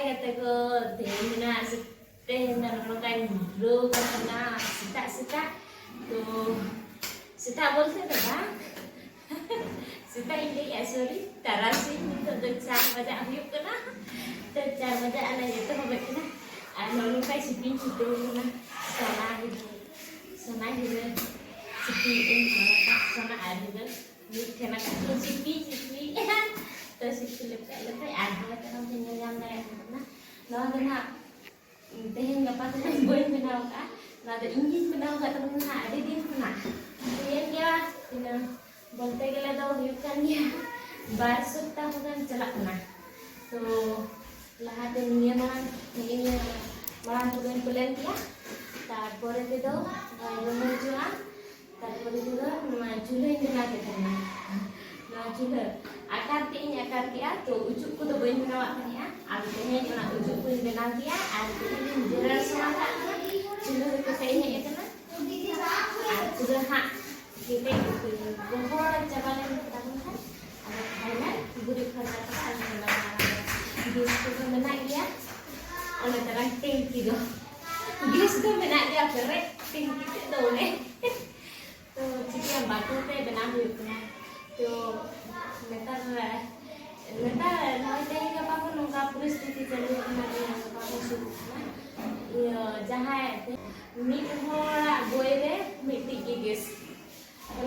Hai kata ko, teh na teh na makan bro karena sita sita बोलते थे ना sita ini ya sorry tarasi untuk dosa pada akhir kena dosa pada anak itu apa kena anak lu kayak sipin itu kena sana hidup sipin sana ada ni kena kan sipin terus itu lepas ada kan yang lain kena lawan kena teh nggak patut boy kenal kan nada Inggris kenal kat temen ada dia kena kemudian dia kena बोलते गले तो हुयुkan dia bar sutta bukan celak kena तो lahat niya marang tulen tulen dia তারপরে তো রমজুয়া তারপরে তো চুলে নিনা কেনা চুলে akar dia to ujuk ko to bain binawa kanya al teh na ujuk ko binaw dia al teh jerar semata chulu ko kay niya ito na al chulu ha kita ko bohor jabalan kita kan ada Thailand guru khana ta al na gis ko menak dia ona tarang tinggi do gis ko menak dia berek tinggi tu ne to jika batu te bina huyuk na to Neta nói teh apa pun nungka परिस्थिति चली हमारे यहाँ apa pun sudah ya jahat mid hora boire mid gas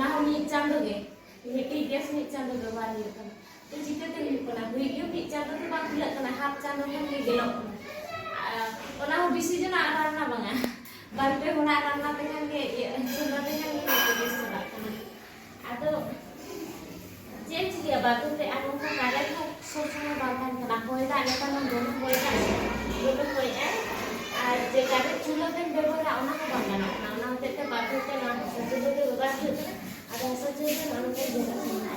nah mid cando ge mid gas mid cando ge bari kan तो jika tadi pernah video mid cando tu bang tidak kena half cando kan ge gelok pernah bisi je nak rana bang bante hora rana dengan ge sudah dengan ge gas sudah kan atau Cek dia batu teh anu kan karet kan sosok balkan kena koi tak ada kan dono koi kan dono koi je karet chula kan bebora ona ko bangana ona teh batu teh na sajud teh batu teh ada sajud teh anu teh jaga sana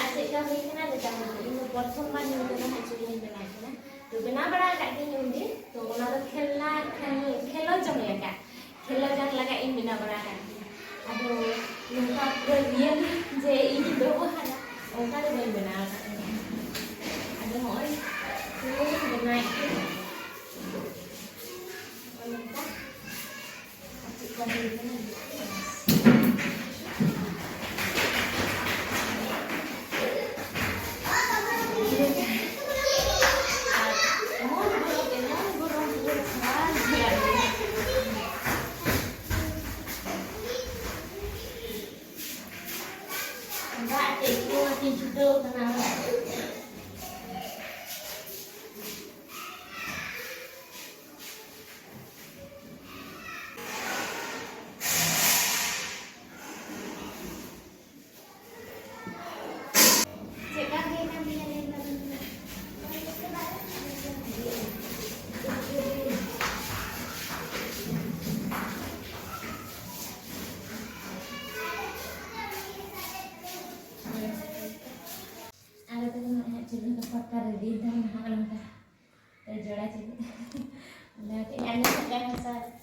acik ka hui kana de tang ini prothom ban ni dono ha chuli ni bena kana to bena bada kat ni undi to ona to khelo jong ya ka khelo jang laga in bena bada kat aduh nungka real je ini ବ୍ୟବହାର ओंकार बन बना ada hỏi cái này Onkar chị còn gì nữa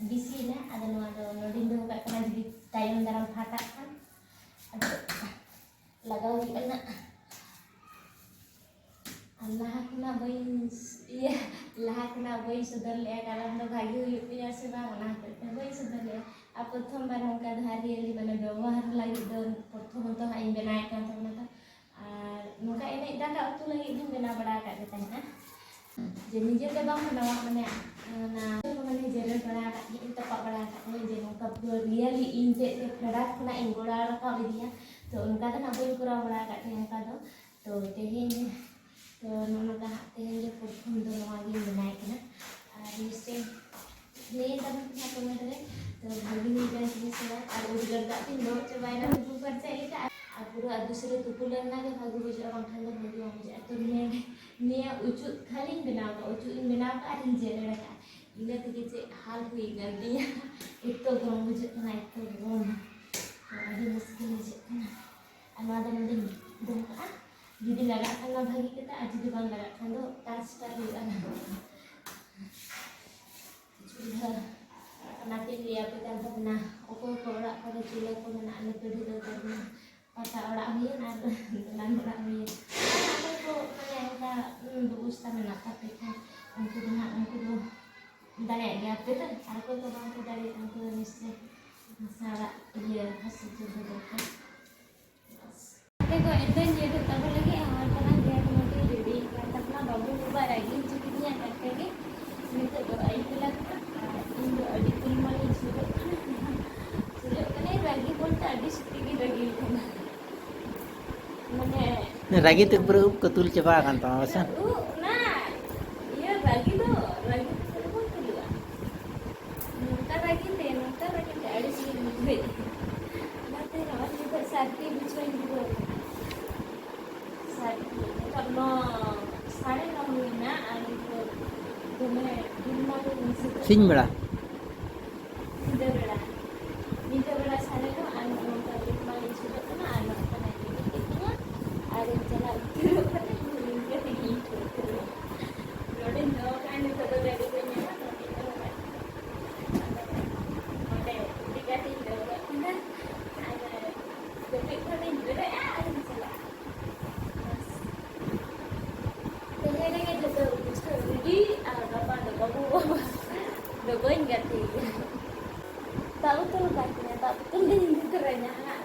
bisi lah ada noding do kat kana jadi tayang dalam fatak kan lagaw di kana Allah kuna bain iya lah kuna bain sudar le kalam do bhagi huyuk punya se bang nah bain sudar le prothom bar onka dhari ali mane ব্যবহার lagi do prothom to hain benai kan thamna ar nungka ini daka utu lagi din bena bada kat katanya je nije te bang menawa mane na mane jerer bada kat ni tepak bada kat ni je nungka really inje te product na ingora rakam dia to unka ta na bain kurang bada kat ni unka do to tehenya to nungka tehenya prothom do lagi benai kana ar niste ni tam satu meter तो भाभी नहीं जाए सला और उधर जाती no चबाइना ऊपर से इटा पूरा दूसरे तुपुलन ना के भागी बुझा बंखन दो भागी बुझा तो ने उचु खाली बिना का उचु इन बिना का इन जेरे का इने तके जे हाल हुई गंदिया इतो गरम बुझा ना इतो गरम अभी मुश्किल है ना अनादा नदे दम का जुदी लगा खाना भागी के ता जुदी बंग लगा खान दो तार स्टार हुआ ना चूल्हा nanti dia pekan pernah aku orang pada cila aku nak anak kedua pernah kata orang ni ada dengan orang ni aku tu yang kita berusaha nak tapi kan Unku do nak unku do dari dia apa tu? Aku tu bang tu dari unku mesti masalah dia hasil tu berapa. Tengok enten dia tu tak lagi awal kan dia tu mesti jadi katalah babu ubah lagi cukupnya kata ke. Minta doa itulah Indo adik kelima ni sudah kan lagi pun tak ada sedikit lagi mana lagi tu berup ketul coba kan tawasan nah iya lagi tu pun kedua ntar lagi ada sih duit nanti rawat juga sakti bicuan juga sakti kalau साढ़े 9 महीना आणि तुम्हें दिनमा सिंह बड़ा Minta beras sana tu anak orang tak main sudah kena anak kena kita ada jalan terus kena minta tinggi tu. Loading no kan itu tu dari punya apa kita buat. Ada tiga kena ada tapi kena juga ada masalah. Jadi kita tu jadi apa ada babu dogo ingat tu. Tak betul katanya, tak betul dia kerennya anak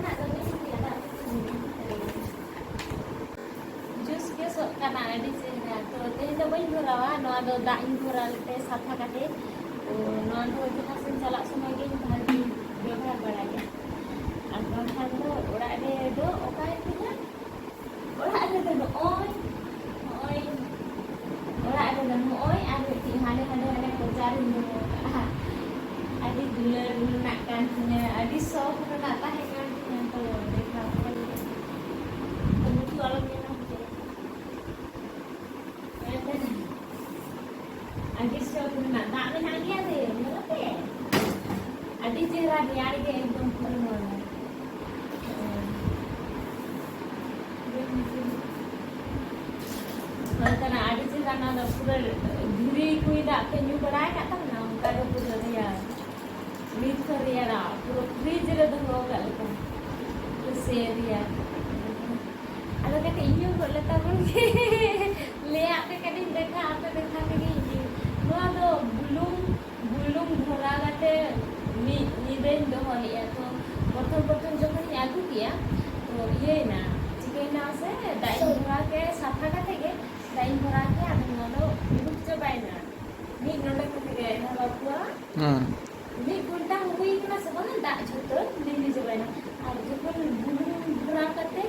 anak tapi sini anak jus ke so kana adi sini to te to bain dhurawa no ado da in dhural te satha kate to no ado kita sen chalak somay ge bhagi ବ୍ୟବହାର baraya ar bangkhan do ora re do okai punya ora re do oi ora re do oi ar ti hane cari adi dulu nak kan punya adi so nak tahan kan yang kalau mereka kemudian kalau dia nak adi so nak tak nak dia deh berapa adi cerah dia ada yang perempuan karena ada cerah nak pura diri kui dak kenyu berai kat tang nak kalau pura dia mid dia lah pura fridge le tu hoga lepas tu dia ada kata inyu kok letak pun le apa kadang dekha ke ini no do bulung dhora kate mi den do hoya to প্রথম যখন আগু কিয়া তো ইয়ে না chicken আছে thine ধরা के সাফা কাটে গে दाइन भरा के आधा नोडो रुक चबाय ना मी नोडो के ना बाबुआ मी घंटा हुई ना सब ना दा झोतो नीली चबाय ना और जखन भरा करते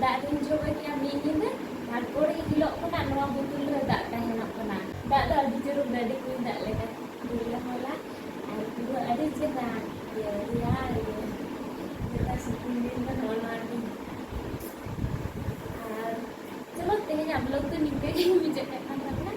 दा दिन चबाय के मी निंदे और कोड़ी किलो कना नवा बोतल रे दा ताहेना कना दा दा बिचरो दादी को दा लेका दिला होला और पुरो अदे जेना या kita sepuluh kan orang ni चलो तेरे आप लोग तो निकले ही मुझे कहना था ना